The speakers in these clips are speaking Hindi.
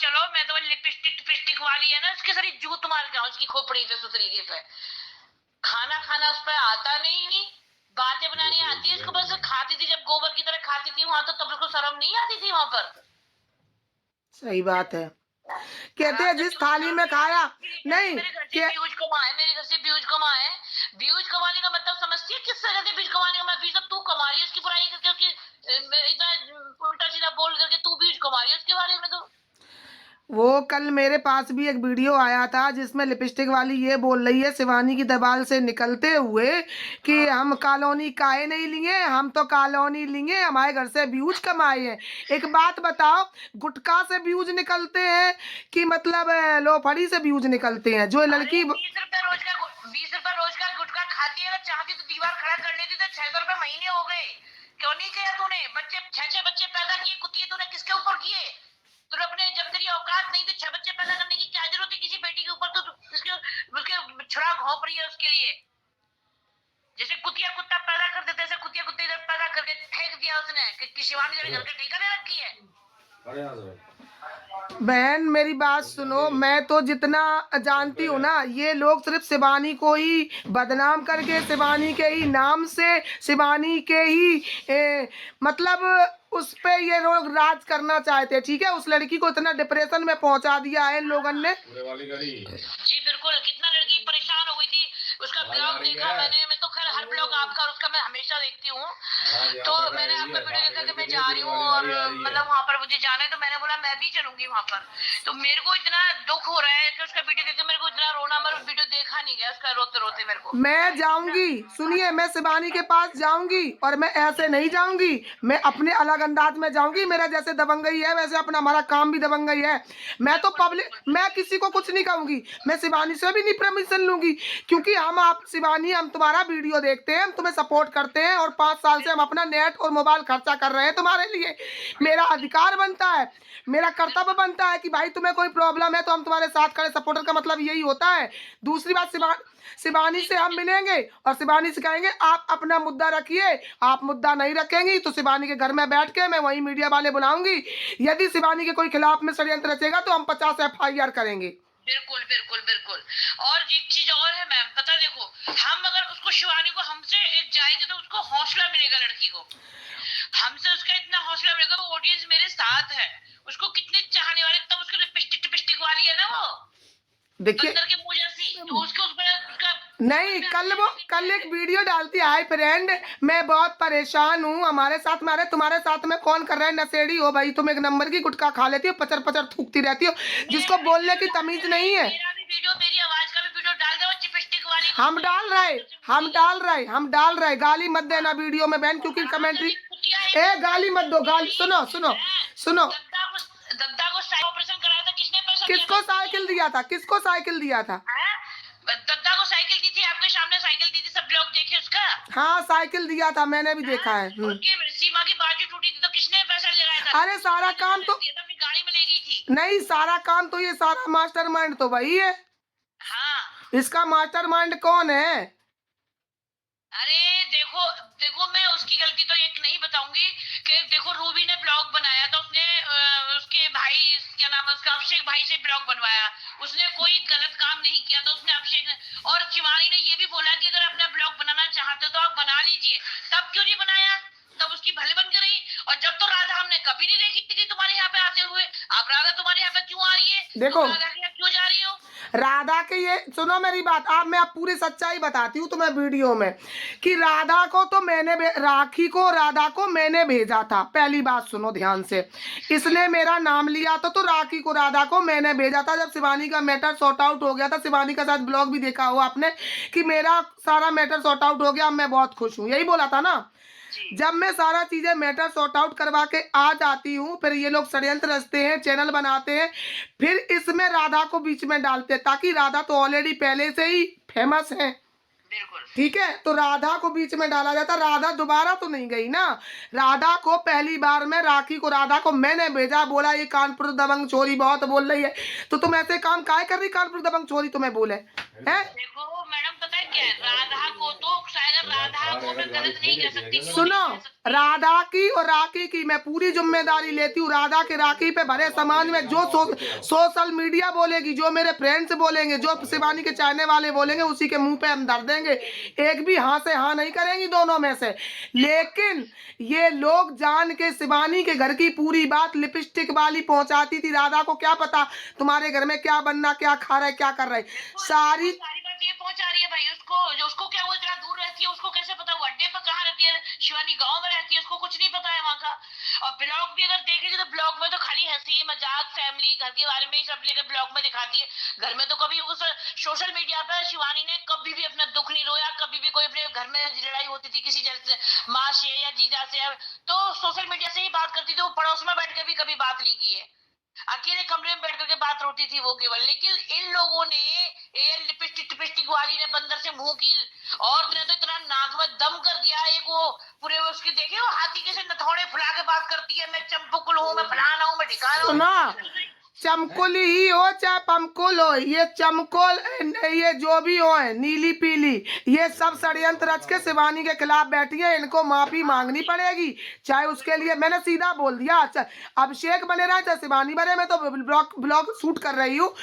चलो, मैं तो लिपस्टिक वाली है ना, उसके सारी जूत मार के उसकी खोपड़ी पे सुतरीके पे। खाना खाना उस पर आता नहीं, बातें बनानी आती है इसको, बस खाती थी जब गोबर की तरह खाती थी वहां, तो तब उसको शर्म नहीं आती थी वहां पर। सही बात है। कहते हैं जिस थाली में खाया नहीं मेरे घर से व्यूज कमाए, मेरे घर से व्यूज कमाए। व्यूज कमाने का मतलब समझती है किस तरह से व्यूज कमाने का मतलब? व्यूज तू कमा रही है उसकी बुराई करके, उसकी इतना उल्टा सीधा बोल करके तू व्यूज कमा रही है उसके बारे में। तो वो कल मेरे पास भी एक वीडियो आया था जिसमें लिपस्टिक वाली ये बोल रही है शिवानी की दबाल से निकलते हुए कि हम कॉलोनी काहे नहीं लिए, हम तो कॉलोनी लिए, हमारे घर से व्यूज कमाए हैं। एक बात बताओ, गुटखा से व्यूज निकलते हैं कि मतलब लोफड़ी से व्यूज निकलते हैं? जो लड़की 20 रुपए रोज का गुटखा खाती है ना, चाहती तो दीवार खड़ा कर लेती, तो 600 रुपए महीने हो गए। क्यों नहीं किया तूने? बच्चे 6 बच्चे पैदा किए कुतिए तूने, किसके ऊपर किए? तूने अपने, जब तेरी औकात नहीं थी 6 बच्चे पैदा करने की, क्या जरूरत है किसी बेटी के ऊपर? तो उसके छुरा घोंप रही है उसके लिए। जैसे कुतिया कुत्ता पैदा कर देते, ऐसे कुतिया कुत्ते इधर पैदा करके फेंक दिया उसने कि शिवानी जरा घर के ठिकाने रखी है। बहन मेरी बात सुनो, मैं तो जितना जानती हूँ ना, ये लोग सिर्फ शिवानी को ही बदनाम करके, शिवानी के ही नाम से, शिवानी के ही मतलब उस पे ये लोग राज करना चाहते हैं। ठीक है, उस लड़की को इतना डिप्रेशन में पहुंचा दिया है इन लोगों ने। जी बिल्कुल, कितना लड़की परेशान हो गई थी। उसका ब्लॉग देखा मैंने, मैं तो खैर हर ब्लॉग आपका और उसका मैं हमेशा देखती हूँ। तो मैंने आपका वीडियो देखा कि मैं जा रही हूँ और मतलब वहाँ पर मुझे जाना है, तो मैंने बोला मैं भी चलूंगी वहाँ पर। तो मेरे को इतना दुख हो रहा है कि उसका वीडियो देख के मेरे को इतना रोना, मेरे वीडियो देखा नहीं गया उसका रोते रोते मेरे को। मैं जाऊंगी, सुनिए, मैं शिवानी के पास जाऊंगी और मैं ऐसे नहीं जाऊंगी, मैं अपने अलग अंदाज में जाऊंगी। मेरा जैसे दबंगई है वैसे अपना हमारा काम भी दबंगई है। मैं तो पब्लिक, मैं किसी को कुछ नहीं कहूंगी, मैं शिवानी से भी नहीं परमिशन लूंगी, क्योंकि हम, आप शिवानी, हम तुम्हारा वीडियो देखते हैं, हम तुम्हें सपोर्ट करते हैं और 5 साल से हम अपना नेट और मोबाइल खर्चा कर रहे हैं तुम्हारे लिए। मेरा अधिकार बनता है, मेरा कर्तव्य बनता है कि भाई तुम्हें कोई प्रॉब्लम है तो हम तुम्हारे साथ खड़े। सपोर्टर का मतलब यही होता है। दूसरी बात, शिवानी से हम मिलेंगे और शिवानी से कहेंगे आप अपना मुद्दा रखिए, आप मुद्दा नहीं रखेंगी तो शिवानी के घर में बैठ के मैं वही मीडिया वाले बुलाऊंगी। यदि शिवानी के कोई खिलाफ में षड्यंत्र रचेगा तो हम 50 FIR करेंगे। बिल्कुल बिल्कुल बिल्कुल। और एक चीज और है मैम, पता देखो, हम अगर उसको, शिवानी को हमसे एक जाएंगे तो उसको हौसला मिलेगा, लड़की को हमसे उसका इतना हौसला मिलेगा। वो ऑडियंस मेरे साथ है, उसको कितने चाहने वाले, तब उसको लिपस्टिक वाली है ना वो, देखिए बंदर के मुंह जैसी, तो उसके उसका नहीं, कल एक वीडियो डालती है, हाय फ्रेंड मैं बहुत परेशान हूँ, हमारे साथ में, अरे तुम्हारे साथ में कौन कर रहा है? नशेड़ी हो भाई तुम, एक नंबर की गुटखा खा लेती हो, पचर पचर थूकती रहती हो, जिसको बोलने की तमीज नहीं है। मेरा भी वीडियो, मेरी आवाज का भी वीडियो डाल दो लिपस्टिक वाली। हम डाल रहे, गाली मत देना वीडियो में बहन, क्योंकि कमेंट्री, गाली मत दो, गाली, सुनो सुनो सुनो, दद्दा को ऑपरेशन कराया था किसने? पैसा किसको साइकिल दिया था? किसको साइकिल दिया था? दद्दा को साइकिल दी थी, आपके सामने साइकिल दी थी, सब लोग देखे उसका। हाँ साइकिल दिया था, मैंने भी देखा है। उनकी सीमा की बाजू टूटी थी तो किसने पैसा लगाया था? अरे सारा काम तो अपनी गाड़ी में ले गई थी। नहीं, सारा काम तो ये सारा मास्टरमाइंड तो वही है। हाँ, इसका मास्टरमाइंड कौन है? अरे देखो देखो, मैं उसकी गलती तो एक नहीं बताऊंगी कि देखो, रूबी ने ब्लॉग बनाया तो उसने उसके भाई, क्या नाम है उसका, अभिषेक भाई से ब्लॉग बनवाया। उसने कोई गलत काम नहीं किया, तो उसने अभिषेक और शिवानी ने ये भी बोला कि अगर अपना ब्लॉग बनाना चाहते हो तो आप बना लीजिए। तब क्यों नहीं बनाया? तब उसकी भले बन के रही। और जब तो राधा हमने कभी नहीं देखी थी तुम्हारे यहाँ पे आते हुए, आप राधा तुम्हारे यहाँ पे क्यों आ रही है? देखो, राधा के यहाँ क्यों जा रही हो? राधा के, ये सुनो मेरी बात, मैं आप पूरी सच्चाई बताती हूँ तुम्हें वीडियो में, कि राधा को तो मैंने, राखी को, राधा को मैंने भेजा था। पहली बात सुनो ध्यान से, इसने मेरा नाम लिया था तो राखी को, राधा को मैंने भेजा था। जब शिवानी का मैटर सॉर्ट आउट हो गया था, शिवानी का साथ ब्लॉग भी देखा हो आपने कि मेरा सारा मैटर सॉर्ट आउट हो गया, मैं बहुत खुश हूँ, यही बोला था ना। जब मैं सारा चीजें मैटर सॉर्ट आउट करवा के आ जाती हूँ, फिर ये लोग षड्यंत्र रचते हैं, चैनल बनाते हैं, फिर इसमें राधा को बीच में डालते हैं, ताकि राधा तो ऑलरेडी पहले से ही फेमस है। ठीक है, तो राधा को बीच में डाला जाता। राधा दोबारा तो नहीं गई ना, राधा को पहली बार में, राखी को, राधा को मैंने भेजा, बोला ये कानपुर दबंग छोरी बहुत बोल रही है, तो तुम ऐसे काम काहे कर रही? कानपुर दबंग छोरी तुम्हें बोले हैं? देखो मैडम, पता है क्या है, राधा को तो शायद राधा को मैं गलत नहीं कह सकती, क्यों सुनो, नहीं कह सकती? राधा की और राखी की मैं पूरी जिम्मेदारी लेती हूँ। राधा के राखी पे भरे समाज में जो सोशल मीडिया बोलेगी, जो मेरे फ्रेंड्स बोलेंगे, जो शिवानी के चाहने वाले बोलेंगे, उसी के मुंह पे हम धर देंगे। एक भी हाँ से हाँ नहीं करेंगी दोनों में से। लेकिन ये लोग जान के शिवानी के घर की पूरी बात लिपस्टिक वाली पहुंचाती थी। राधा को क्या पता तुम्हारे घर में क्या बनना, क्या खा रहा है, क्या कर रहा है, सारी सारी बात ये पहुंचा रही है भाई उसको, जो उसको क्या, वो इतना दूर रहती है, उसको कैसे पता वो अड्डे पर कहाँ रहती है? शिवानी गांव में रहती है, उसको कुछ नहीं पता है वहाँ का। और ब्लॉग भी अगर देखेगी तो ब्लॉग में तो खाली हंसी मजाक, फैमिली, घर के बारे में ही सब लेकर ब्लॉग में दिखाती है। घर में तो कभी उस सोशल मीडिया पर शिवानी ने कभी भी अपना दुख नहीं रोया, कभी भी कोई अपने घर में लड़ाई होती थी किसी माँ से या जीजा से, तो सोशल मीडिया से ही बात करती थी। वो पड़ोस में बैठ के भी कभी बात नहीं की है, अकेले कमरे में बैठ करके बात होती थी वो केवल। लेकिन इन लोगों ने, ये लिपस्टिक वाली ने बंदर से मुंह की, और ने तो इतना नाक में दम कर दिया। एक वो पूरे उसकी देखे वो हाथी के से नथौड़े फुला के बात करती है, मैं चंपकुल हूँ, मैं फलाना हूँ, मैं ढिकाना हूँ। सुना, चमकुल ही हो चाहे पमकुल हो, ये चमकुल, ये जो भी हो, नीली पीली, ये सब षड्यंत्र रच के शिवानी के खिलाफ बैठी है। इनको माफी मांगनी पड़ेगी, चाहे उसके लिए मैंने सीधा बोल दिया। अच्छा, अभिषेक बने रहा चाहे शिवानी बने, मैं तो ब्लॉग शूट कर रही हूँ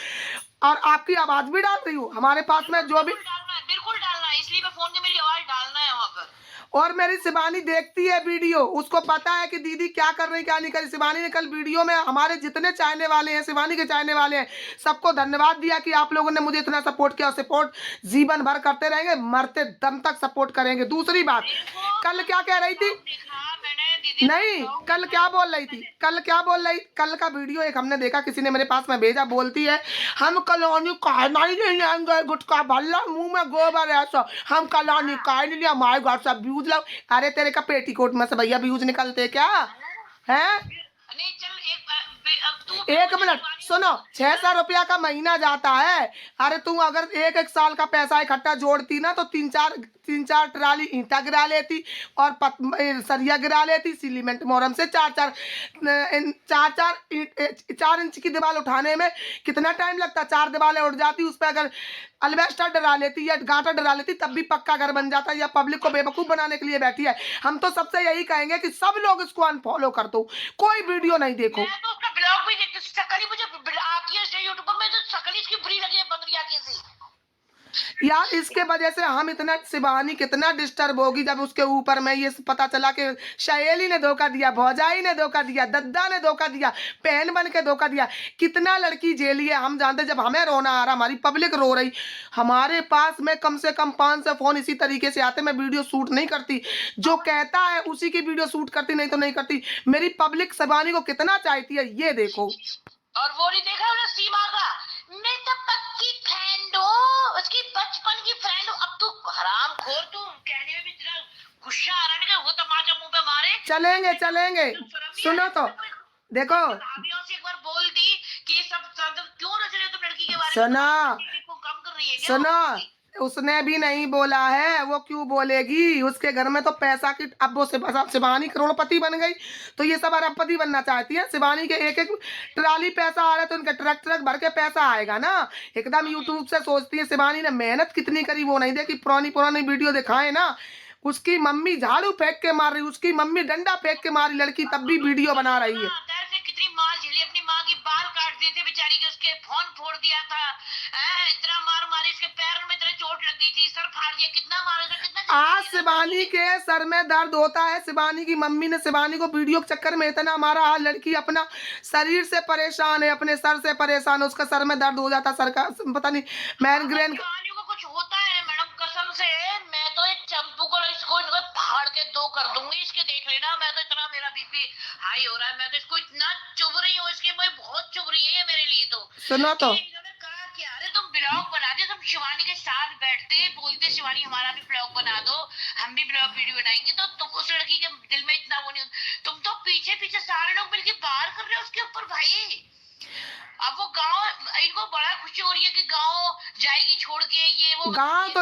और आपकी आवाज भी डाल रही हूँ हमारे पास में जो भी। बिल्कुल डालना है, इसलिए मैं फोन में मेरी आवाज डालना है वहाँ पर। और मेरी शिवानी देखती है वीडियो, उसको पता है कि दीदी क्या कर रही क्या नहीं कर रही। शिवानी ने कल वीडियो में हमारे जितने चाहने वाले हैं, शिवानी के चाहने वाले हैं, सबको धन्यवाद दिया कि आप लोगों ने मुझे इतना सपोर्ट किया। सपोर्ट जीवन भर करते रहेंगे, मरते दम तक सपोर्ट करेंगे। दूसरी बात, कल क्या कह रही थी, नहीं कल क्या बोल रही थी, कल क्या बोल रही, कल का वीडियो एक हमने देखा, किसी ने मेरे पास में भेजा, बोलती है हम कलौनी का गुटका भल्ला मुंह में गोबर ऐसा, हम कलौनी का नहीं लिया, हमारे घर से व्यूज लो। अरे तेरे का पेटीकोट में से भैया व्यूज निकलते क्या है? नहीं चल, एक मिनट सुनो, 600 रुपया का महीना जाता है। अरे तू अगर एक साल का पैसा इकट्ठा जोड़ती ना, तो तीन चार ट्राली ईंटा गिरा लेती और सरिया गिरा लेती। सीमेंट मोरम से 4 इंच की दीवार उठाने में कितना टाइम लगता? 4 दीवारें उठ जाती, उस पर अगर अल्वेस्टर डरा लेती या गांटा डरा लेती, तब भी पक्का घर बन जाता। या पब्लिक को बेवकूफ बनाने के लिए बैठी है। हम तो सबसे यही कहेंगे कि सब लोग इसको अनफॉलो कर दो, कोई वीडियो नहीं देखो। मैं तो उसका ब्लॉग भी देखती, शकल ही मुझे आती है यूट्यूब पर, मैं तो शकल ही इसकी बुरी लगी है, बंदरिया की सी। यार इसके वजह से हम इतना, शिवानी कितना डिस्टर्ब होगी जब उसके ऊपर में ये पता चला कि शैली ने धोखा दिया, भौजाई ने धोखा दिया, दद्दा ने धोखा दिया, बहन बन के धोखा दिया। कितना लड़की जेली है हम जानते। जब हमें रोना आ रहा, हमारी पब्लिक रो रही, हमारे पास में कम से कम 500 फोन इसी तरीके से आते। मैं वीडियो शूट नहीं करती, जो कहता है उसी की वीडियो शूट करती, नहीं तो नहीं करती। मेरी पब्लिक शिवानी को कितना चाहती है ये देखो। और वो नहीं देखा उन्हें सीमा का, मैं तो पक्की फ्रेंड हूँ, उसकी बचपन की फ्रेंड हूँ। अब तू हराम खोर, तू कहने में भी इतना गुस्सा आ रहा है ना, वो तमाचा मुंह पे मारे। चलेंगे सुनो तो देखो, भाभियों से एक बार बोल दी कि सब क्यों रच रहे हो तुम लड़की के बारे में, सुना को कम कर रही है क्या? सुनो, उसने भी नहीं बोला है, वो क्यों बोलेगी? उसके घर में तो पैसा की, अब वो शिवानी करोड़पति बन गई तो ये सब अरबपति बनना चाहती है। शिवानी के एक ट्राली पैसा आ रहा है तो उनके ट्रक भर के पैसा आएगा ना। एकदम यूट्यूब से सोचती है। शिवानी ने मेहनत कितनी करी वो नहीं देखी, पुरानी वीडियो दिखाए ना। उसकी मम्मी झाड़ू फेंक के मार रही, उसकी मम्मी डंडा फेंक के मारी लड़की, तब भी वीडियो बना रही है। कितनी मार झेली, अपनी माँ की बाल काट दिए थे बेचारी के, उसके फोन फोड़ दिया था, इतना मार मारी, इसके पैर में इतना चोट लग गई थी, सर फाड़ दिया, कितना मारा था, कितना। आज शिवानी के सर में दर्द होता है। शिवानी की मम्मी ने शिवानी को वीडियो के चक्कर में इतना मारा। आज लड़की अपना शरीर से परेशान है, अपने सर से परेशान है, उसका सर में दर्द हो जाता, सर का पता नहीं माइग्रेन को कुछ होता है मैडम, कसम से मैं तो एक चंपू को इसको फाड़ के 2 कर दूंगी, इसके देख लेना। मैं तो इतना, मेरा बीपी हाई हो रहा है, मैं तो इसको इतना चुभ रही हूँ, इसके मैं बहुत चुभ रही है मेरे लिए तो। सुनो तो, क्या अरे तुम ब्लॉग बनाते, तुम शिवानी के साथ बैठते, बोलते शिवानी हमारा भी ब्लॉग बना दो, हम भी ब्लॉग वीडियो बनाएंगे, तो तुम उस लड़की के दिल में इतना वो नहीं, तुम तो पीछे सारे लोग मिलके बाहर कर रहे हो उसके ऊपर भाई। अब वो गांव, इनको बड़ा खुशी हो रही है कि गांव जाएगी छोड़ के, ये वो गांव तो